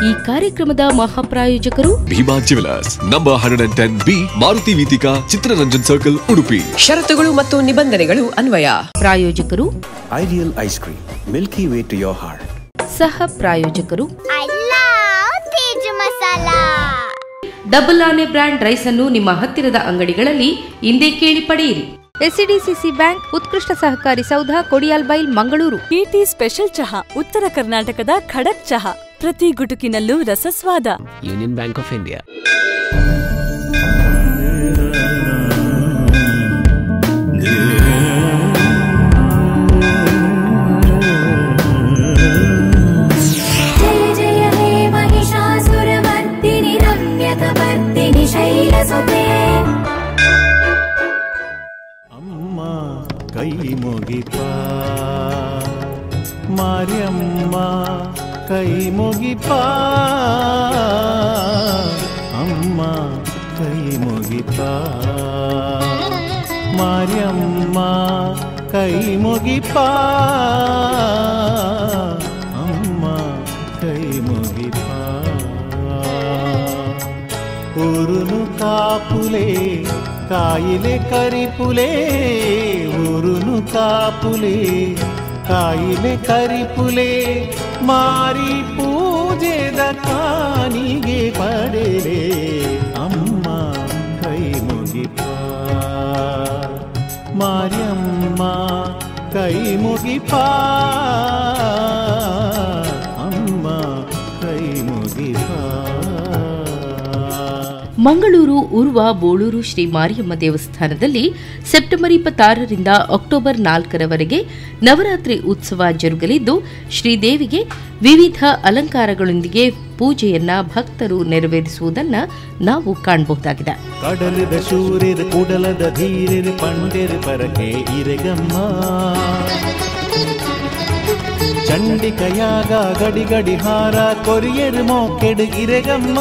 ಈ ಕಾರ್ಯಕ್ರಮದ ಮಹಾಪ್ರಾಯೋಜಕರು Bhima jewellers number 110B Maruti Veethika Chittaranjan circle Udupi. ಷರತ್ತುಗಳು ಮತ್ತು ನಿಬಂಧನೆಗಳು ಅನ್ವಯ. ಪ್ರಾಯೋಜಕರು ideal ice cream, milky way to your heart. ಸಹ ಪ್ರಾಯೋಜಕರು ಡಬಲ್ ಆನೆ ಬ್ರ್ಯಾಂಡ್ ರೈಸ್ ಅನ್ನು ನಿಮ್ಮ ಹತ್ತಿರದ ಅಂಗಡಿಗಳಲ್ಲಿ ಇಂದೇ ಕೇಳಿ ಪಡೆಯಿರಿ. ಎಸ್ಸಿಡಿಸಿಸಿ ಬ್ಯಾಂಕ್, ಉತ್ಕೃಷ್ಟ ಸಹಕಾರಿ ಸೌಧ, ಕೊಡಿಯಾಲ್ಬೈಲ್, ಮಂಗಳೂರು. ಟಿಟಿ ಸ್ಪೆಷಲ್ ಚಹಾ, ಉತ್ತರ ಕರ್ನಾಟಕದ ಖಡಕ್ ಚಹಾ, ಪ್ರತಿ ಗುಟುಕಿನಲ್ಲೂ ರಸಸ್ವಾದ. Union bank of India. ಅಮ್ಮ ಕೈ ಮುಗಿಪ ಮಾರ್ಯಮ್ಮ ಕೈ ಮುಗಿಪ ಅಮ್ಮ ಕೈ ಮುಗಿಪ ಮಾರ್ಯಮ್ಮ ಕೈ ಮುಗಿಪ ಅಮ್ಮ ಕೈ ಮುಗಿಪ ఊరును కాపులే కాయిలే కరిపులే ఊరును కాపులే కాయిలే కరిపులే మారి పూజೆದ ಕಾನಿಗೆ ಪಡೆಲೆ ಅಮ್ಮ ಕೈ ಮುಗಿಪ ಮಾರ್ಯಮ್ಮ ಕೈ ಮುಗಿಪ ಅಮ್ಮ ಕೈ ಮುಗಿಪ. ಮಂಗಳೂರು ಉರ್ವ ಬೋಳೂರು ಶ್ರೀ ಮಾರಿಯಮ್ಮ ದೇವಸ್ಥಾನದಲ್ಲಿ ಸೆಪ್ಟೆಂಬರ್ 26ರಿಂದ ಅಕ್ಟೋಬರ್ 4ರವರೆಗೆ ನವರಾತ್ರಿ ಉತ್ಸವ ಜರುಗಲಿದ್ದು, ಶ್ರೀದೇವಿಗೆ ವಿವಿಧ ಅಲಂಕಾರಗಳೊಂದಿಗೆ ಪೂಜೆಯನ್ನ ಭಕ್ತರು ನೆರವೇರಿಸುವುದನ್ನು ನಾವು ಕಾಣಬಹುದಾಗಿದೆ. ಕಡಲದ ಶೂರ್ಯದ ಕುಡಲದ ಧೀರರ ಪಂಡೆರ ಪರಕೆ ಇರೆಗಮ್ಮ ಚಂಡಿಕಯಾಗ ಗಡಿ ಗಡಿ ಹಾರ ಕೊರಿಯರ್ ಮೋಕೆಡು ಇರೆಗಮ್ಮ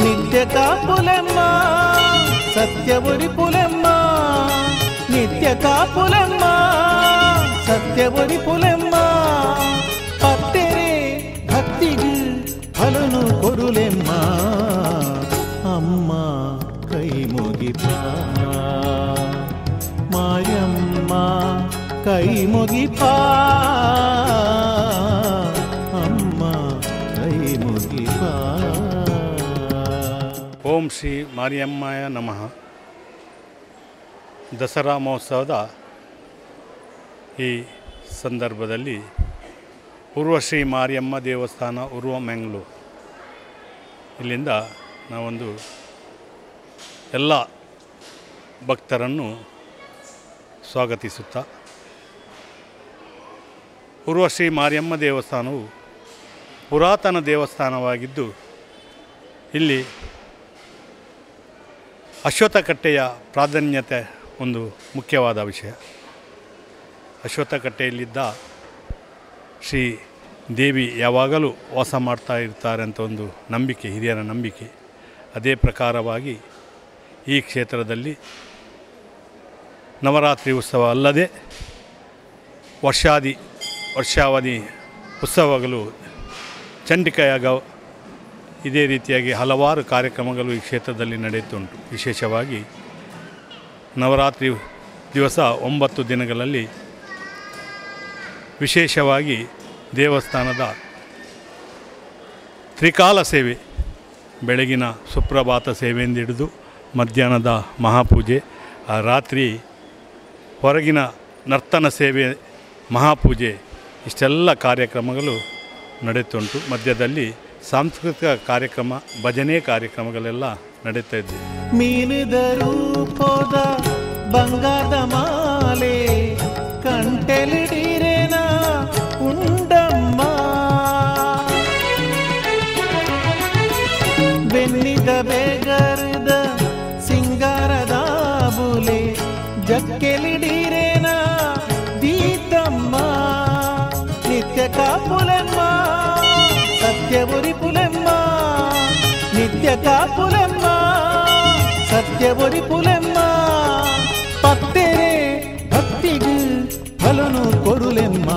ನಿತ್ಯ ಕಾಪುಲಮ್ಮ ಸತ್ಯವರಿ ಪುಲಮ್ಮ ನಿತ್ಯ ಕಾಪುಲಮ್ಮ ಸತ್ಯವರಿ ಪುಲಮ್ಮ ಪತ್ತೆರೆ ಭಕ್ತಿಗೆ ಫಲನು ಕೊರುಲೆಮ್ಮ ಅಮ್ಮ ಕೈ ಮುಗಿಪ ಮಾಯಮ್ಮ ಕೈ ಮುಗಿಪ ಅಮ್ಮ ಕೈ ಮುಗಿಪ. ಓಂ ಶ್ರೀ ಮಾರಿಯಮ್ಮಯ ನಮಃ. ದಸರಾ ಮಹೋತ್ಸವದ ಈ ಸಂದರ್ಭದಲ್ಲಿ ಉರ್ವಶ್ರೀ ಮಾರಿಯಮ್ಮ ದೇವಸ್ಥಾನ ಉರ್ವ ಮ್ಯಾಂಗ್ಳೂರು ಇಲ್ಲಿಂದ ನಾವೊಂದು ಎಲ್ಲ ಭಕ್ತರನ್ನು ಸ್ವಾಗತಿಸುತ್ತಾ, ಉರ್ವಶ್ರೀ ಮಾರಿಯಮ್ಮ ದೇವಸ್ಥಾನವು ಪುರಾತನ ದೇವಸ್ಥಾನವಾಗಿದ್ದು ಇಲ್ಲಿ ಅಶ್ವತ್ಥಕಟ್ಟೆಯ ಪ್ರಾಧಾನ್ಯತೆ ಒಂದು ಮುಖ್ಯವಾದ ವಿಷಯ. ಅಶ್ವತ್ಥಕಟ್ಟೆಯಲ್ಲಿದ್ದ ಶ್ರೀ ದೇವಿ ಯಾವಾಗಲೂ ವಾಸ ಮಾಡ್ತಾ ಇರ್ತಾರೆ ಅಂತ ಒಂದು ನಂಬಿಕೆ, ಹಿರಿಯರ ನಂಬಿಕೆ. ಅದೇ ಪ್ರಕಾರವಾಗಿ ಈ ಕ್ಷೇತ್ರದಲ್ಲಿ ನವರಾತ್ರಿ ಉತ್ಸವ ಅಲ್ಲದೆ ವರ್ಷಾವಧಿ ಉತ್ಸವಗಳು, ಚಂಡಿಕಾಯಾಗ, ಇದೇ ರೀತಿಯಾಗಿ ಹಲವಾರು ಕಾರ್ಯಕ್ರಮಗಳು ಈ ಕ್ಷೇತ್ರದಲ್ಲಿ ನಡೆಯುತ್ತುಂಟು. ವಿಶೇಷವಾಗಿ ನವರಾತ್ರಿ ದಿವಸ 9 ದಿನಗಳಲ್ಲಿ ವಿಶೇಷವಾಗಿ ದೇವಸ್ಥಾನದ ತ್ರಿಕಾಲ ಸೇವೆ, ಬೆಳಗಿನ ಸುಪ್ರಭಾತ ಸೇವೆಯಿಂದ ಹಿಡಿದು ಮಧ್ಯಾಹ್ನದ ಮಹಾಪೂಜೆ, ರಾತ್ರಿ ಹೊರಗಿನ ನರ್ತನ ಸೇವೆ, ಮಹಾಪೂಜೆ, ಇಷ್ಟೆಲ್ಲ ಕಾರ್ಯಕ್ರಮಗಳು ನಡೆಯುತ್ತುಂಟು. ಮಧ್ಯದಲ್ಲಿ ಸಾಂಸ್ಕೃತಿಕ ಕಾರ್ಯಕ್ರಮ, ಭಜನೆ ಕಾರ್ಯಕ್ರಮಗಳೆಲ್ಲ ನಡೀತಾ ಇದ್ವಿ. ಮೀನಿದ ರೂಪದ ಬಂಗಾರದ ಮಾಲೆ ಕಂಟೆಲಿಡಿರೇನ ಉಂಡಮ್ಮ ಬೆನ್ನಿದ ಬೇಗರದ ಸಿಂಗಾರದ ಬುಲೆ ಜಕ್ಕೆಲಿಡಿರೇನ ದೀತಮ್ಮ ನಿತ್ಯ ಕಾಪುಲಮ್ಮ ಸತ್ಯವರಿ ಪುಲಮ್ಮ ನಿತ್ಯ ಕಾಪುಲಮ್ಮ ಸತ್ಯವರಿ ಪುಲಮ್ಮ ಪತ್ತೆರೆ ಭಕ್ತಿಗೆ ಫಲನು ಕೊರುಲೆಮ್ಮ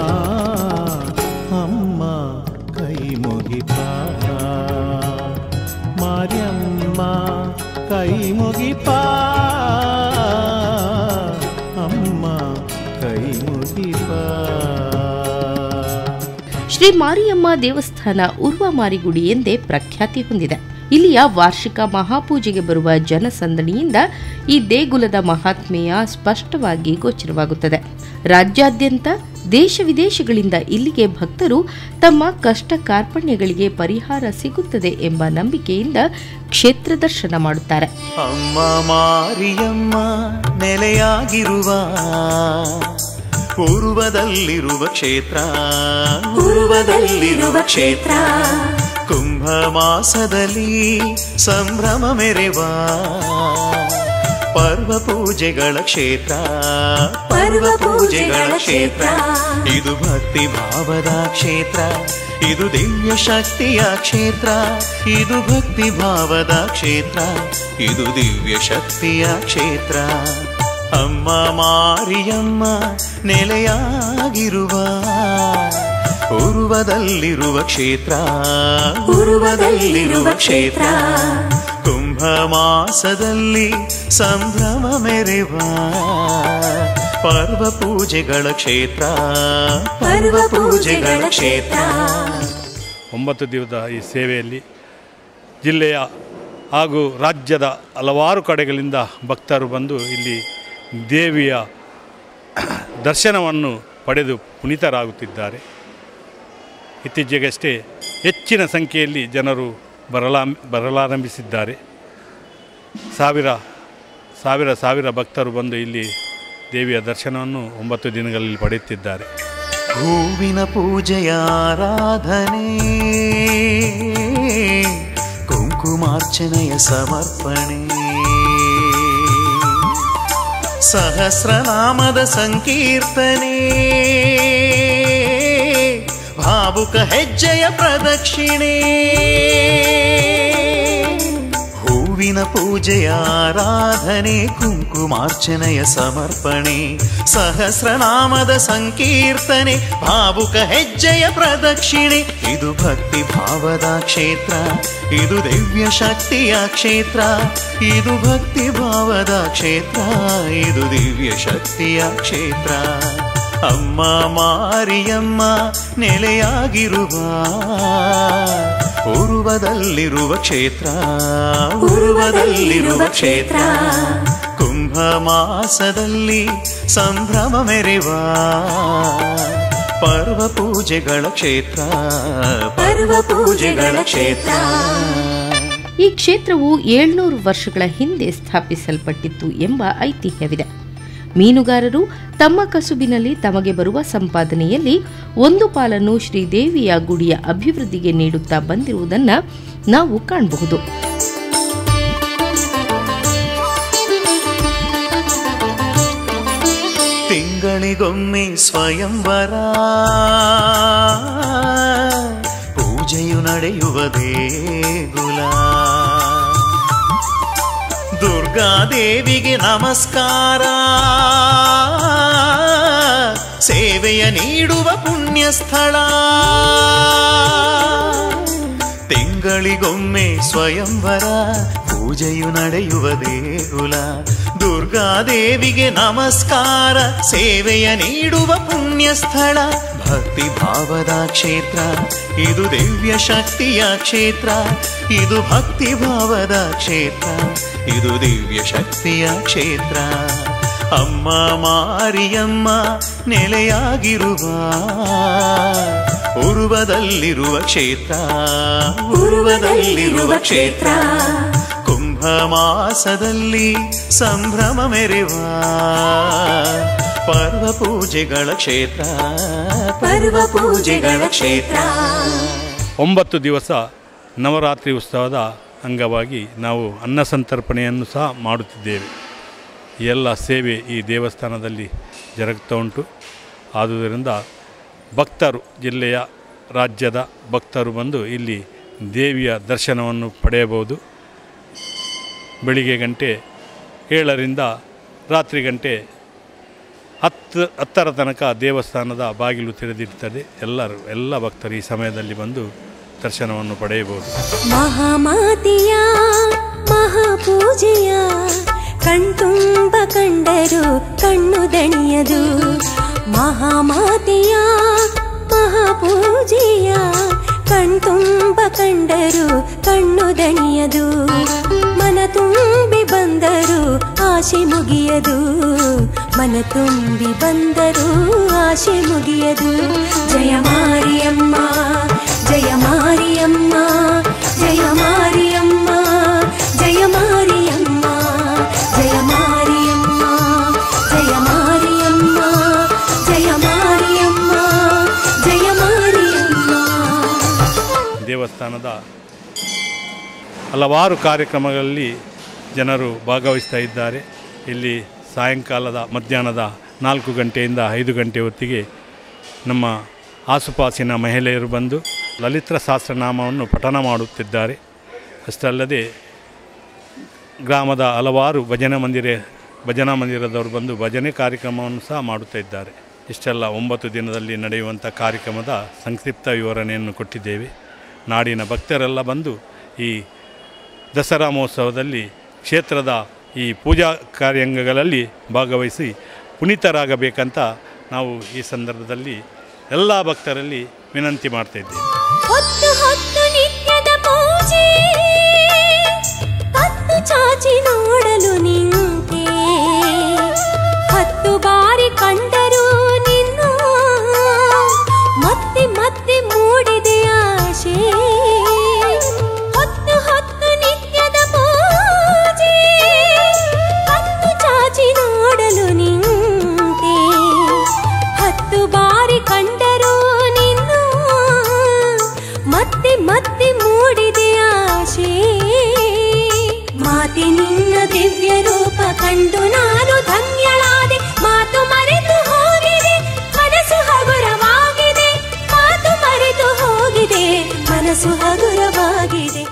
ಶ್ರೀ ಮಾರಿಯಮ್ಮ ದೇವಸ್ಥಾನ ಉರ್ವ ಮಾರಿಗುಡಿ ಎಂದೇ ಪ್ರಖ್ಯಾತಿ ಹೊಂದಿದೆ. ಇಲ್ಲಿಯ ವಾರ್ಷಿಕ ಮಹಾಪೂಜೆಗೆ ಬರುವ ಜನಸಂದಣಿಯಿಂದ ಈ ದೇಗುಲದ ಮಹಾತ್ಮೆಯ ಸ್ಪಷ್ಟವಾಗಿ ಗೋಚರವಾಗುತ್ತದೆ. ರಾಜ್ಯಾದ್ಯಂತ ದೇಶ ವಿದೇಶಗಳಿಂದ ಇಲ್ಲಿಗೆ ಭಕ್ತರು ತಮ್ಮ ಕಷ್ಟ ಕಾರ್ಪಣ್ಯಗಳಿಗೆ ಪರಿಹಾರ ಸಿಗುತ್ತದೆ ಎಂಬ ನಂಬಿಕೆಯಿಂದ ಕ್ಷೇತ್ರ ದರ್ಶನ ಮಾಡುತ್ತಾರೆ. ಅಮ್ಮ ಮಾರಿಯಮ್ಮ ನೆಲೆಯಾಗಿರುವ ಪೂರ್ವದಲ್ಲಿರುವ ಕ್ಷೇತ್ರ ಕುಂಭ ಮಾಸದಲ್ಲಿ ಸಂಭ್ರಮ ಮೆರೆವ ಪರ್ವ ಪೂಜೆಗಳ ಕ್ಷೇತ್ರ ಇದು ಭಕ್ತಿ ಭಾವದ ಕ್ಷೇತ್ರ, ಇದು ದಿವ್ಯ ಶಕ್ತಿಯ ಕ್ಷೇತ್ರ, ಇದು ಭಕ್ತಿ ಭಾವದ ಕ್ಷೇತ್ರ, ಇದು ದಿವ್ಯ ಶಕ್ತಿಯ ಕ್ಷೇತ್ರ. ಅಮ್ಮ ಮಾರಿಯಮ್ಮ ನೆಲೆಯಾಗಿರುವ ಪೂರ್ವದಲ್ಲಿರುವ ಕ್ಷೇತ್ರ ಕುಂಭ ಮಾಸದಲ್ಲಿ ಸಂಭ್ರಮ ಮೆರೆವ ಪರ್ವ ಪೂಜೆಗಳ ಕ್ಷೇತ್ರ 9 ದಿನದ ಈ ಸೇವೆಯಲ್ಲಿ ಜಿಲ್ಲೆಯ ಹಾಗೂ ರಾಜ್ಯದ ಹಲವಾರು ಕಡೆಗಳಿಂದ ಭಕ್ತರು ಬಂದು ಇಲ್ಲಿ ದೇವಿಯ ದರ್ಶನವನ್ನು ಪಡೆದು ಪುನೀತರಾಗುತ್ತಿದ್ದಾರೆ. ಇತ್ತೀಚೆಗಷ್ಟೇ ಹೆಚ್ಚಿನ ಸಂಖ್ಯೆಯಲ್ಲಿ ಜನರು ಬರಲಾರಂಭಿಸಿದ್ದಾರೆ. ಸಾವಿರ ಭಕ್ತರು ಬಂದು ಇಲ್ಲಿ ದೇವಿಯ ದರ್ಶನವನ್ನು 9 ದಿನಗಳಲ್ಲಿ ಪಡೆಯುತ್ತಿದ್ದಾರೆ. ಹೂವಿನ ಪೂಜೆಯ ಆರಾಧನೆ, ಕುಂಕುಮಾರ್ಚನೆಯ ಸಮರ್ಪಣೆ, ಸಹಸ್ರನಾಮದ ಸಂಕೀರ್ತನೆ, ಭಾವುಕ ಹೆಜ್ಜೆಯ ಪ್ರದಕ್ಷಿಣೆ. ಹೂವಿನ ಪೂಜೆಯ ಆರಾಧನೆ, ಕುಂಕುಮಾರ್ಚನೆಯ ಸಮರ್ಪಣೆ, ಸಹಸ್ರನಾಮದ ಸಂಕೀರ್ತನೆ, ಭಾವುಕ ಹೆಜ್ಜೆಯ ಪ್ರದಕ್ಷಿಣೆ. ಇದು ಭಕ್ತಿ ಭಾವದ ಕ್ಷೇತ್ರ, ಇದು ದಿವ್ಯ ಶಕ್ತಿಯ ಕ್ಷೇತ್ರ, ಇದು ಭಕ್ತಿ ಭಾವದ ಕ್ಷೇತ್ರ, ಇದು ದಿವ್ಯ ಶಕ್ತಿಯ ಕ್ಷೇತ್ರ. ಅಮ್ಮ ಮಾರಿಯಮ್ಮ ನೆಲೆಯಾಗಿರುವ ಪೂರ್ವದಲ್ಲಿರುವ ಕ್ಷೇತ್ರ ಕುಂಭ ಮಾಸದಲ್ಲಿ ಸಂಭ್ರಮ ಮೆರೆವ ಪರ್ವ ಪೂಜೆಗಳ ಕ್ಷೇತ್ರ. ಈ ಕ್ಷೇತ್ರವು 700 ವರ್ಷಗಳ ಹಿಂದೆ ಸ್ಥಾಪಿಸಲ್ಪಟ್ಟಿತ್ತು ಎಂಬ ಐತಿಹ್ಯವಿದೆ. ಮೀನುಗಾರರು ತಮ್ಮ ಕಸುಬಿನಲ್ಲಿ ತಮಗೆ ಬರುವ ಸಂಪಾದನೆಯಲ್ಲಿ ಒಂದು ಪಾಲನ್ನು ಶ್ರೀದೇವಿಯ ಗುಡಿಯ ಅಭಿವೃದ್ಧಿಗೆ ನೀಡುತ್ತಾ ಬಂದಿರುವುದನ್ನು ನಾವು ಕಾಣಬಹುದು. ತಿಂಗಳಿಗೊಮ್ಮೆ ಸ್ವಯಂವರ ಪೂಜೆಯು ನಡೆಯುವ ದೇಗುಲ, ದುರ್ಗಾದೇವಿಗೆ ನಮಸ್ಕಾರ, ಸೇವೆಯ ನೀಡುವ ಪುಣ್ಯ ಸ್ಥಳ. ತಿಂಗಳಿಗೊಮ್ಮೆ ಸ್ವಯಂವರ ಪೂಜೆಯು ನಡೆಯುವ ದೇಗುಲ, ದುರ್ಗಾದೇವಿಗೆ ನಮಸ್ಕಾರ, ಸೇವೆಯ ನೀಡುವ ಪುಣ್ಯ ಸ್ಥಳ. ಭಕ್ತಿ ಭಾವದ ಕ್ಷೇತ್ರ, ಇದು ದಿವ್ಯ ಶಕ್ತಿಯ ಕ್ಷೇತ್ರ, ಇದು ಭಕ್ತಿ ಭಾವದ ಕ್ಷೇತ್ರ, ಇದು ದಿವ್ಯ ಶಕ್ತಿಯ ಕ್ಷೇತ್ರ. ಅಮ್ಮ ಮಾರಿಯಮ್ಮ ನೆಲೆಯಾಗಿರುವ ಪೂರ್ವದಲ್ಲಿರುವ ಕ್ಷೇತ್ರ ಕುಂಭ ಮಾಸದಲ್ಲಿ ಸಂಭ್ರಮ ಮೆರೆವ ಪರ್ವ ಪೂಜೆಗಳ ಕ್ಷೇತ್ರ 9 ದಿವಸ ನವರಾತ್ರಿ ಉತ್ಸವದ ಅಂಗವಾಗಿ ನಾವು ಅನ್ನಸಂತರ್ಪಣೆಯನ್ನು ಸಹ ಮಾಡುತ್ತಿದ್ದೇವೆ. ಎಲ್ಲ ಸೇವೆ ಈ ದೇವಸ್ಥಾನದಲ್ಲಿ ಜರುಗುತ್ತಾ ಉಂಟು. ಆದುದರಿಂದ ಭಕ್ತರು, ಜಿಲ್ಲೆಯ ರಾಜ್ಯದ ಭಕ್ತರು ಬಂದು ಇಲ್ಲಿ ದೇವಿಯ ದರ್ಶನವನ್ನು ಪಡೆಯಬಹುದು. ಬೆಳಿಗ್ಗೆ ಗಂಟೆ 7ರಿಂದ ರಾತ್ರಿ ಗಂಟೆ 10ರ ತನಕ ದೇವಸ್ಥಾನದ ಬಾಗಿಲು ತೆರೆದಿರ್ತದೆ. ಎಲ್ಲ ಭಕ್ತರು ಈ ಸಮಯದಲ್ಲಿ ಬಂದು ದರ್ಶನವನ್ನು ಪಡೆಯಬಹುದು. ಮಹಾಮಾತೆಯ ಮಹಾಪೂಜೆಯ ಕಣ್ತುಂಬ ಕಂಡರು ಕಣ್ಣು ದಣಿಯದು. ಮಹಾಮಾತೆಯ ಮಹಾಪೂಜೆಯ ಕಣ್ತುಂಬ ಕಂಡರು ಕಣ್ಣು ದಣಿಯದು, ಮನ ತುಂಬಿ ಬಂದರು ಆಶೆ ಮುಗಿಯದು, ಮನ ತುಂಬಿ ಬಂದರು ಆಶೆ ಮುಗಿಯದು. ಜಯ ಮಾರಿಯಮ್ಮ ಜಯ ಮಾರಿಯಮ್ಮ ಜಯ ಮಾರಿಯಮ್ಮ ಜಯ ಮಾರಿಯಮ್ಮ ಜಯ ಮಾರಿಯಮ್ಮ ಜಯ ಮಾರಿಯಮ್ಮ ಜಯ ಮಾರಿಯಮ್ಮ ಜಯ ಮಾರಿಯಮ್ಮ. ದೇವಸ್ಥಾನದ ಹಲವಾರು ಕಾರ್ಯಕ್ರಮಗಳಲ್ಲಿ ಜನರು ಭಾಗವಹಿಸ್ತಾ ಇದ್ದಾರೆ. ಇಲ್ಲಿ ಸಾಯಂಕಾಲದ ಮಧ್ಯಾಹ್ನದ 4 ಗಂಟೆಯಿಂದ 5 ಗಂಟೆ ಹೊತ್ತಿಗೆ ನಮ್ಮ ಆಸುಪಾಸಿನ ಮಹಿಳೆಯರು ಬಂದು ಲಲಿತ ಸಹಸ್ರನಾಮವನ್ನು ಪಠನ ಮಾಡುತ್ತಿದ್ದಾರೆ. ಅಷ್ಟಲ್ಲದೆ ಗ್ರಾಮದ ಹಲವಾರು ಭಜನಾ ಮಂದಿರದವರು ಬಂದು ಭಜನೆ ಕಾರ್ಯಕ್ರಮವನ್ನು ಸಹ ಮಾಡುತ್ತಾ ಇದ್ದಾರೆ. ಇಷ್ಟೆಲ್ಲ 9 ದಿನದಲ್ಲಿ ನಡೆಯುವಂಥ ಕಾರ್ಯಕ್ರಮದ ಸಂಕ್ಷಿಪ್ತ ವಿವರಣೆಯನ್ನು ಕೊಟ್ಟಿದ್ದೇವೆ. ನಾಡಿನ ಭಕ್ತರೆಲ್ಲ ಬಂದು ಈ ದಸರಾ ಮಹೋತ್ಸವದಲ್ಲಿ ಕ್ಷೇತ್ರದ ಈ ಪೂಜಾ ಕಾರ್ಯಾಂಗಗಳಲ್ಲಿ ಭಾಗವಹಿಸಿ ಪುನೀತರಾಗಬೇಕಂತ ನಾವು ಈ ಸಂದರ್ಭದಲ್ಲಿ ಎಲ್ಲ ಭಕ್ತರಲ್ಲಿ ವಿನಂತಿ ಮಾಡ್ತಾ ಇದ್ದೇವೆ. ಹೊತ್ತು ಹೊತ್ತು ನಿತ್ಯದ ಪೂಜೆ ಕತ್ತು ಚಾಚಿ ನೋಡಲು ನಿಂತೆ, 10 ಬಾರಿ ಕಂಡರೂ ನಿನ್ನ ಮತ್ತೆ ಮತ್ತೆ ಮೂಡಿದೆ ಆಶೆ. ಹೊತ್ತು ಹೊತ್ತು ನಿತ್ಯದ ಪೂಜೆ ಕತ್ತು ಚಾಚಿ ನೋಡಲು ನಿಂತೆ, 10 ಬಾರಿ ಕಂಡರೂ ನಿನ್ನ ಮತ್ತೆ ಮತ್ತೆ ಮೂಡಿದೆ ಆಶೆ. ಮಾತೆ ನಿನ್ನ ದಿವ್ಯ ರೂಪ ಕಂಡು ನಾನು ಧನ್ಯಳಾದೆ, ಮಾತು ಮರೆತು ಹೋಗಿದೆ ಮನಸ್ಸು ಹಗುರವಾಗಿದೆ, ಮಾತು ಮರೆತು ಹೋಗಿದೆ ಮನಸ್ಸು ಹಗುರವಾಗಿದೆ.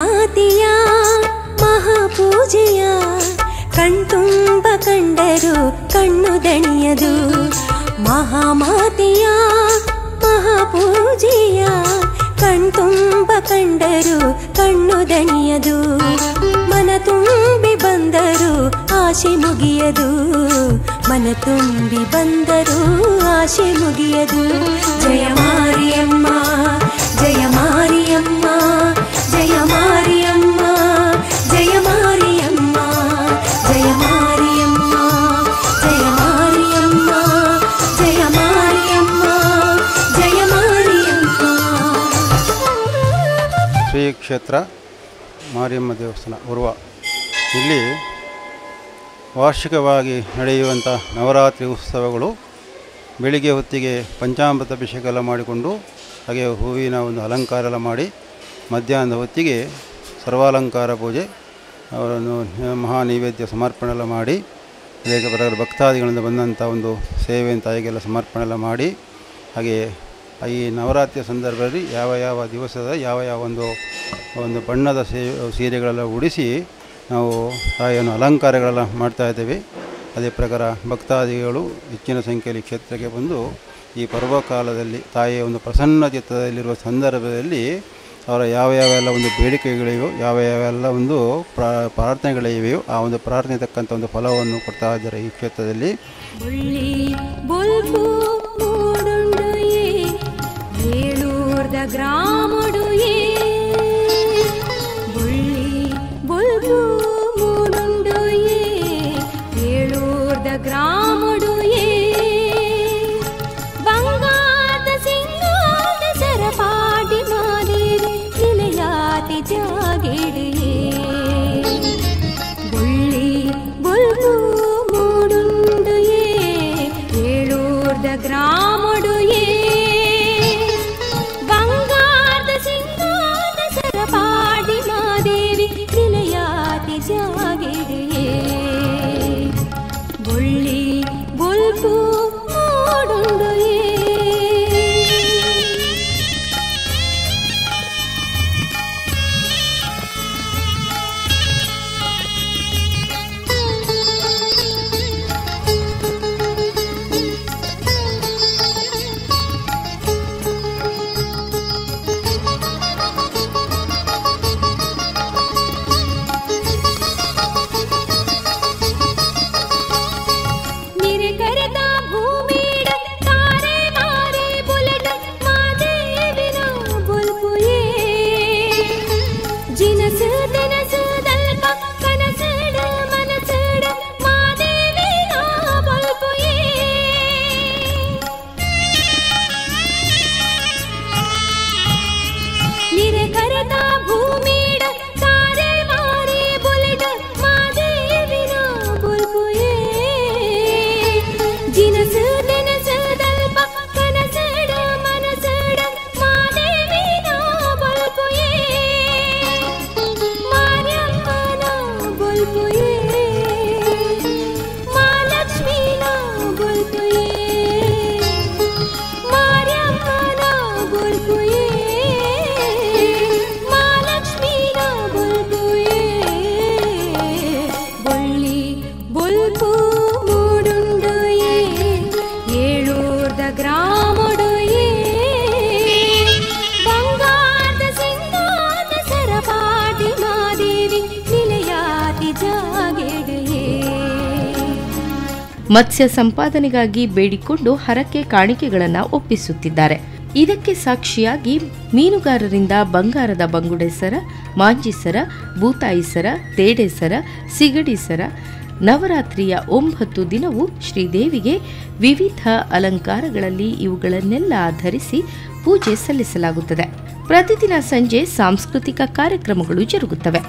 ಮಾತೆಯ ಮಹಾಪೂಜೆಯ ಕಣ್ತುಂಬ ಕಂಡರು ಕಣ್ಣು ದಣಿಯದು, ಮಹಾಮಾತೆಯ ಮಹಾಪೂಜೆಯ ಕಣ್ತುಂಬ ಕಂಡರು ಕಣ್ಣು ದಣಿಯದು, ಮನ ತುಂಬಿ ಬಂದರು ಆಶೆ ಮುಗಿಯದು, ಮನ ತುಂಬಿ ಬಂದರು ಆಶೆ ಮುಗಿಯದು. ಜಯ ಮಾರಿಯಮ್ಮ ಜಯ ಮಾರಿಯಮ್ಮ ಜಯ ಮಾರಿಯಮ್ಮ ಜಯ ಮಾರಿಯಮ್ಮ ಜಯ ಮಾರಿಯಮ್ಮ ಜಯ ಮಾರಿಯಮ್ಮ ಜಯ ಮಾರಿಯಮ್ಮ ಜಯ ಮಾರಿಯಮ್ಮ. ಶ್ರೀ ಕ್ಷೇತ್ರ ಮಾರಿಯಮ್ಮ ದೇವಸ್ಥಾನ ಉರ್ವ. ಇಲ್ಲಿ ವಾರ್ಷಿಕವಾಗಿ ನಡೆಯುವಂಥ ನವರಾತ್ರಿ ಉತ್ಸವಗಳು ಬೆಳಿಗ್ಗೆ ಹೊತ್ತಿಗೆ ಪಂಚಾಮೃತ ಅಭಿಷೇಕ ಎಲ್ಲ ಮಾಡಿಕೊಂಡು, ಹಾಗೆ ಹೂವಿನ ಒಂದು ಅಲಂಕಾರ ಎಲ್ಲ ಮಾಡಿ, ಮಧ್ಯಾಹ್ನದ ಹೊತ್ತಿಗೆ ಸರ್ವಾಲಂಕಾರ ಪೂಜೆ, ಅವರನ್ನು ಮಹಾ ನೈವೇದ್ಯ ಸಮರ್ಪಣೆ ಎಲ್ಲ ಮಾಡಿ, ಅನೇಕ ಪ್ರಕಾರ ಭಕ್ತಾದಿಗಳಿಂದ ಬಂದಂಥ ಒಂದು ಸೇವೆ ತಾಯಿಗೆಲ್ಲ ಸಮರ್ಪಣೆ ಎಲ್ಲ ಮಾಡಿ, ಹಾಗೆ ಈ ನವರಾತ್ರಿಯ ಸಂದರ್ಭದಲ್ಲಿ ಯಾವ ಯಾವ ದಿವಸದ ಯಾವ ಯಾವ ಒಂದು ಬಣ್ಣದ ಸೀರೆಗಳೆಲ್ಲ ಉಡಿಸಿ ನಾವು ತಾಯಿಯನ್ನು ಅಲಂಕಾರಗಳೆಲ್ಲ ಮಾಡ್ತಾಯಿದ್ದೇವೆ. ಅದೇ ಪ್ರಕಾರ ಭಕ್ತಾದಿಗಳು ಹೆಚ್ಚಿನ ಸಂಖ್ಯೆಯಲ್ಲಿ ಕ್ಷೇತ್ರಕ್ಕೆ ಬಂದು ಈ ಪರ್ವಕಾಲದಲ್ಲಿ ತಾಯಿಯ ಒಂದು ಪ್ರಸನ್ನ ಚಿತ್ತದಲ್ಲಿರುವ ಸಂದರ್ಭದಲ್ಲಿ ಅವರ ಯಾವ ಯಾವೆಲ್ಲ ಒಂದು ಬೇಡಿಕೆಗಳಿವೆಯೋ, ಯಾವ ಯಾವೆಲ್ಲ ಒಂದು ಪ್ರಾರ್ಥನೆಗಳಿವೆಯೋ ಆ ಒಂದು ಪ್ರಾರ್ಥನೆ ತಕ್ಕಂಥ ಒಂದು ಫಲವನ್ನು ಕೊಡ್ತಾ ಇದ್ದಾರೆ ಈ ಕ್ಷೇತ್ರದಲ್ಲಿ. ಗ್ರಾಮಡು ಬಂಗಾರದ ಜಾಗೆಡೆಯೇ ಮತ್ಸ್ಯ ಸಂಪಾದನೆಗಾಗಿ ಬೇಡಿಕೊಂಡು ಹರಕೆ ಕಾಣಿಕೆಗಳನ್ನು ಒಪ್ಪಿಸುತ್ತಿದ್ದಾರೆ. ಇದಕ್ಕೆ ಸಾಕ್ಷಿಯಾಗಿ ಮೀನುಗಾರರಿಂದ ಬಂಗಾರದ ಬಂಗುಡೆ ಸರ, ಮಾಂಜಿ ಸರ, ಬೂತಾಯಿ ಸರ, ತೇಡೆ ಸರ, ಸಿಗಡಿ ಸರ, ನವರಾತ್ರಿಯ 9 ದಿನವೂ ಶ್ರೀದೇವಿಗೆ ವಿವಿಧ ಅಲಂಕಾರಗಳಲ್ಲಿ ಇವುಗಳನ್ನೆಲ್ಲ ಧರಿಸಿ ಪೂಜೆ ಸಲ್ಲಿಸಲಾಗುತ್ತದೆ. ಪ್ರತಿದಿನ ಸಂಜೆ ಸಾಂಸ್ಕೃತಿಕ ಕಾರ್ಯಕ್ರಮಗಳು ಜರುಗುತ್ತವೆ.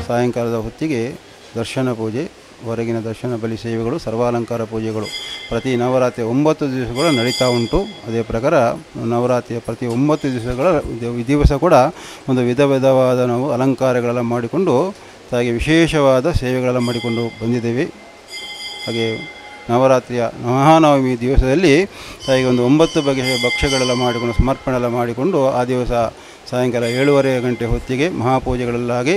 ಸಾಯಂಕಾಲದ ಹೊತ್ತಿಗೆ ದರ್ಶನ ಪೂಜೆ, ಹೊರಗಿನ ದರ್ಶನ ಬಲಿ ಸೇವೆಗಳು, ಸರ್ವಾಲಂಕಾರ ಪೂಜೆಗಳು ಪ್ರತಿ ನವರಾತ್ರಿ 9 ದಿವಸಗಳು ನಡೀತಾ ಉಂಟು. ಅದೇ ಪ್ರಕಾರ ನವರಾತ್ರಿಯ ಪ್ರತಿ 9 ದಿವಸಗಳ ದಿವಸ ಕೂಡ ಒಂದು ವಿಧವಾದ ನಾವು ಅಲಂಕಾರಗಳೆಲ್ಲ ಮಾಡಿಕೊಂಡು ಹಾಗೆ ವಿಶೇಷವಾದ ಸೇವೆಗಳೆಲ್ಲ ಮಾಡಿಕೊಂಡು ಬಂದಿದ್ದೇವೆ. ಹಾಗೆ ನವರಾತ್ರಿಯ ಮಹಾನವಮಿ ದಿವಸದಲ್ಲಿ ಹಾಗೆ ಒಂದು 9 ಬಗೆಯ ಭಕ್ಷ್ಯಗಳೆಲ್ಲ ಮಾಡಿಕೊಂಡು ಸಮರ್ಪಣೆ ಎಲ್ಲ ಮಾಡಿಕೊಂಡು ಆ ದಿವಸ ಸಾಯಂಕಾಲ 7:30 ಗಂಟೆ ಹೊತ್ತಿಗೆ ಮಹಾಪೂಜೆಗಳಲ್ಲಾಗಿ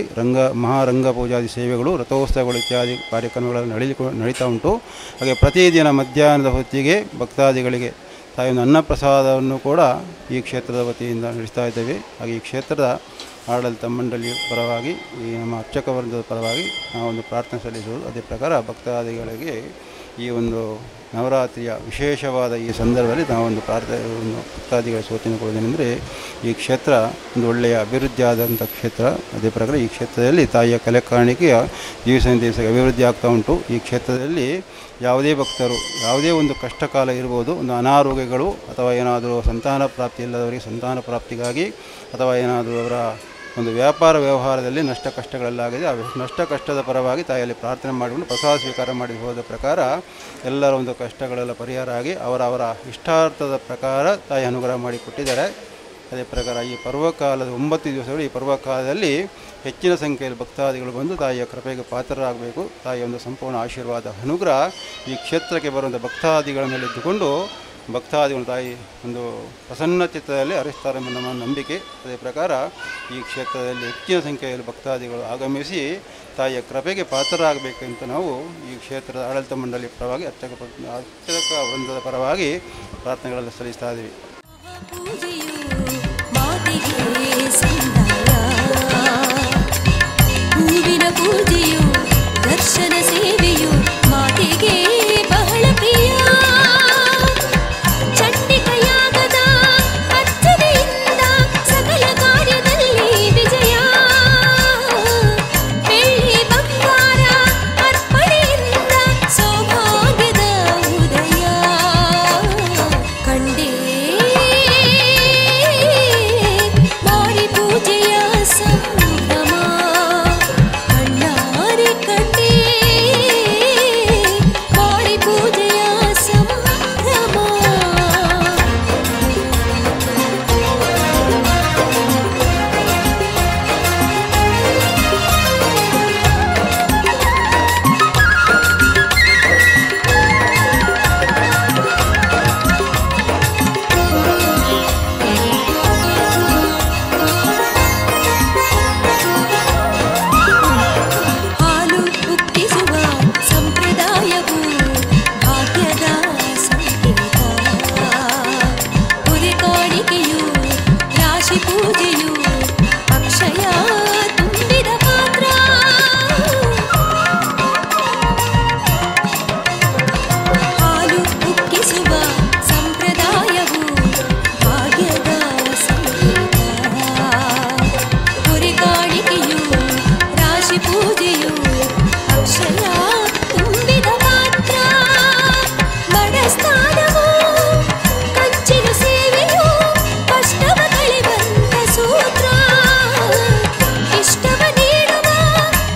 ಮಹಾರಂಗ ಪೂಜಾದಿ ಸೇವೆಗಳು, ರಥೋತ್ಸವಗಳು ಇತ್ಯಾದಿ ಕಾರ್ಯಕ್ರಮಗಳನ್ನು ನಡೀತಾ ಉಂಟು. ಹಾಗೆ ಪ್ರತಿದಿನ ಮಧ್ಯಾಹ್ನದ ಹೊತ್ತಿಗೆ ಭಕ್ತಾದಿಗಳಿಗೆ ತಾಯಿ ಅನ್ನಪ್ರಸಾದವನ್ನು ಕೂಡ ಈ ಕ್ಷೇತ್ರದ ವತಿಯಿಂದ ನಡೆಸ್ತಾ ಇದ್ದೇವೆ. ಹಾಗೆ ಈ ಕ್ಷೇತ್ರದ ಆಡಳಿತ ಮಂಡಳಿಯ ಪರವಾಗಿ ಈ ನಮ್ಮ ಅರ್ಚಕ ವರ್ಗದ ಪರವಾಗಿ ನಾವೊಂದು ಪ್ರಾರ್ಥನೆ ಸಲ್ಲಿಸುವುದು. ಅದೇ ಪ್ರಕಾರ ಭಕ್ತಾದಿಗಳಿಗೆ ಈ ಒಂದು ನವರಾತ್ರಿಯ ವಿಶೇಷವಾದ ಈ ಸಂದರ್ಭದಲ್ಲಿ ನಾವೊಂದು ಭಕ್ತಾದಿಗಳ ಸೂಚನೆ ಕೊಡುವುದೇನೆಂದರೆ, ಈ ಕ್ಷೇತ್ರ ಒಂದು ಒಳ್ಳೆಯ ಅಭಿವೃದ್ಧಿ ಆದಂಥ ಕ್ಷೇತ್ರ. ಅದೇ ಪ್ರಕಾರ ಈ ಕ್ಷೇತ್ರದಲ್ಲಿ ತಾಯಿಯ ಕಲೆ ಕಾಣಿಕೆಯ ದಿವಸಕ್ಕೆ ಅಭಿವೃದ್ಧಿ ಆಗ್ತಾ ಉಂಟು. ಈ ಕ್ಷೇತ್ರದಲ್ಲಿ ಯಾವುದೇ ಭಕ್ತರು ಯಾವುದೇ ಒಂದು ಕಷ್ಟ ಕಾಲ ಇರ್ಬೋದು, ಒಂದು ಅನಾರೋಗ್ಯಗಳು ಅಥವಾ ಏನಾದರೂ ಸಂತಾನ ಪ್ರಾಪ್ತಿ ಇಲ್ಲದವರಿಗೆ ಸಂತಾನ ಪ್ರಾಪ್ತಿಗಾಗಿ ಅಥವಾ ಏನಾದರೂ ಅವರ ಒಂದು ವ್ಯಾಪಾರ ವ್ಯವಹಾರದಲ್ಲಿ ನಷ್ಟ ಕಷ್ಟಗಳೆಲ್ಲಾಗಿದೆ, ಆ ನಷ್ಟ ಕಷ್ಟದ ಪರವಾಗಿ ತಾಯಿಯಲ್ಲಿ ಪ್ರಾರ್ಥನೆ ಮಾಡಿಕೊಂಡು ಪ್ರಸಾದ ಸ್ವೀಕಾರ ಮಾಡಿ ಹೋದ ಪ್ರಕಾರ ಎಲ್ಲರ ಒಂದು ಕಷ್ಟಗಳೆಲ್ಲ ಪರಿಹಾರ ಆಗಿ ಅವರ ಇಷ್ಟಾರ್ಥದ ಪ್ರಕಾರ ತಾಯಿ ಅನುಗ್ರಹ ಮಾಡಿಕೊಟ್ಟಿದ್ದಾರೆ. ಅದೇ ಪ್ರಕಾರ ಈ ಪರ್ವಕಾಲದ 9 ದಿವಸಗಳು, ಈ ಪರ್ವಕಾಲದಲ್ಲಿ ಹೆಚ್ಚಿನ ಸಂಖ್ಯೆಯಲ್ಲಿ ಭಕ್ತಾದಿಗಳು ಬಂದು ತಾಯಿಯ ಕೃಪೆಗೆ ಪಾತ್ರರಾಗಬೇಕು. ತಾಯಿಯ ಒಂದು ಸಂಪೂರ್ಣ ಆಶೀರ್ವಾದ ಅನುಗ್ರಹ ಈ ಕ್ಷೇತ್ರಕ್ಕೆ ಬರುವಂಥ ಭಕ್ತಾದಿಗಳ ಮೇಲೆ ಇದ್ದುಕೊಂಡು ಭಕ್ತಾದಿಗಳು ತಾಯಿ ಒಂದು ಪ್ರಸನ್ನ ಚಿತ್ತದಲ್ಲಿ ಹರಿಸ್ತಾರೆ ಎಂಬ ನಮ್ಮ ನಂಬಿಕೆ. ಅದೇ ಪ್ರಕಾರ ಈ ಕ್ಷೇತ್ರದಲ್ಲಿ ಹೆಚ್ಚಿನ ಸಂಖ್ಯೆಯಲ್ಲಿ ಭಕ್ತಾದಿಗಳು ಆಗಮಿಸಿ ತಾಯಿಯ ಕೃಪೆಗೆ ಪಾತ್ರರಾಗಬೇಕಂತ ನಾವು ಈ ಕ್ಷೇತ್ರದ ಆಡಳಿತ ಮಂಡಳಿ ಪರವಾಗಿ ಅರ್ಚಕ ವೃಂದದ ಪರವಾಗಿ ಪ್ರಾರ್ಥನೆಗಳನ್ನು ಸಲ್ಲಿಸ್ತಾ ಇದ್ದೀವಿ. ಹೂವಿನ ಪೂಜೆಯು ದರ್ಶನ ಸೇವೆಯು ಮಾತೆಗೆ ಬಹಳ ಪ್ರಿಯ. ಚಂಡಿಕಯಾಗದ ಅರ್ಚನೆಯಿಂದ ಸಕಲ ಕಾರ್ಯದಲ್ಲಿ ವಿಜಯ. ಬೆಳ್ಳಿ ಬಂಗಾರ ಅರ್ಪಣೆಯಿಂದ ಸೌಭಾಗ್ಯದ ಉದಯ. ಕಂಡೇ ಮಾರಿ ಪೂಜೆಯ ಸಂಭ್ರಮ. ಕಣ್ಣಾರೆ ಕಂಡೇ ಮಾರಿ ಪೂಜೆಯ ಸಂಭ್ರಮ. ಹಾಲು ಉಕ್ಕಿಸುವ ಸಂಪ್ರದಾಯವು ಭಾಗ್ಯದ ಸಂಕೇತ. ಹುರಿ ಕಾಣಿಕೆಯು ರಾಶಿ ಪೂಜೆಯು ಅಕ್ಷಯ ತುಂಬಿದ ಪಾತ್ರ. ಹಾಲು ಉಕ್ಕಿಸುವ ಸಂಪ್ರದಾಯವು ಭಾಗ್ಯದ ಸಂಕೇತ. ಹುರಿ ಕಾಣಿಕೆಯು ರಾಶಿ ಪೂಜೆಯು ಅಕ್ಷಯ ತುಂಬಿದ ಪಾತ್ರ. ಮಡಸ್ಥಾನವು ಕಂಚಿನ ಸೇವೆಯು ಕಷ್ಟವ ಕಳೆವಂತ ಸೂತ್ರ. ಇಷ್ಟವ ನೀಡುವ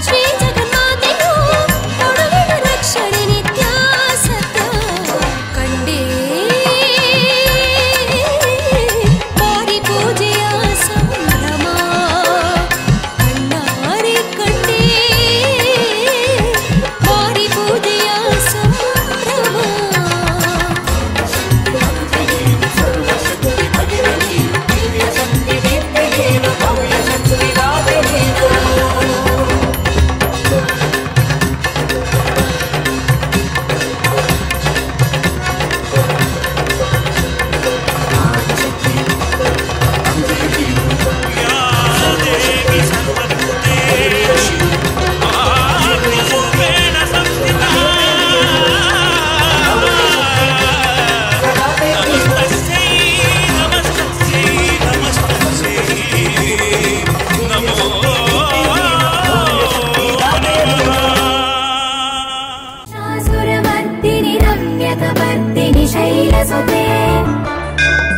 ಶ್ರೀ ಜಗನ್ಮಾತೆಯು ಕೊಡುವಳು ರಕ್ಷಣೆ ನಿತ್ಯ ಸತ್ಯ. ಕಂಡೇ ಮಾರಿ ಪೂಜೆಯ ಸಂಭ್ರಮ. ಕಣ್ಣಾರೆ ಕಂಡೇ ಮಾರಿ ಪೂಜೆಯ ಸಂಭ್ರಮ. ಶಾಸುರಮರ್ದಿನಿ ರಮ್ಯಕವರ್ದಿನಿ ಶೈಲಸುತೆ.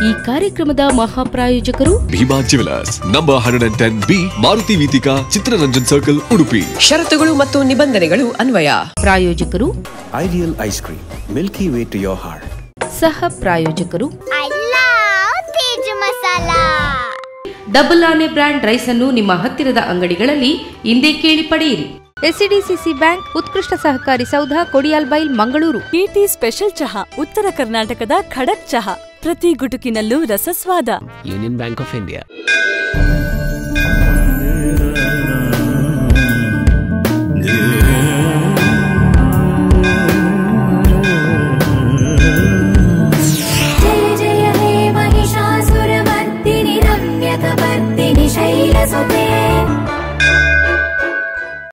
ಈ ಕಾರ್ಯಕ್ರಮದ ಮಹಾಪ್ರಾಯೋಜಕರು Bhima jewellers number 110B Maruti Veethika Chittaranjan circle Udupi. ಷರತ್ತುಗಳು ಮತ್ತು ನಿಬಂಧನೆಗಳು ಅನ್ವಯ. ಪ್ರಾಯೋಜಕರು Ideal ice cream, Milky Way to your heart. ಸಹ ಪ್ರಾಯೋಜಕರು I love Teju masala. Double ಆನೆ ಬ್ರ್ಯಾಂಡ್ ರೈಸ್ ಅನ್ನು ನಿಮ್ಮ ಹತ್ತಿರದ ಅಂಗಡಿಗಳಲ್ಲಿ ಇಂದೇ ಕೇಳಿ ಪಡೆಯಿರಿ. ಎಸ್ಸಿಡಿಸಿಸಿ ಬ್ಯಾಂಕ್, ಉತ್ಕೃಷ್ಟ ಸಹಕಾರಿ ಸೌಧ, ಕೊಡಿಯಾಲ್ಬೈಲ್, ಮಂಗಳೂರು. ಕೀರ್ತಿ ಸ್ಪೆಷಲ್ ಚಹಾ, ಉತ್ತರ ಕರ್ನಾಟಕದ ಖಡಕ್ ಚಹಾ, ಪ್ರತಿ ಗುಟುಕಿನಲ್ಲೂ ರಸಸ್ವಾದ. Union bank of India.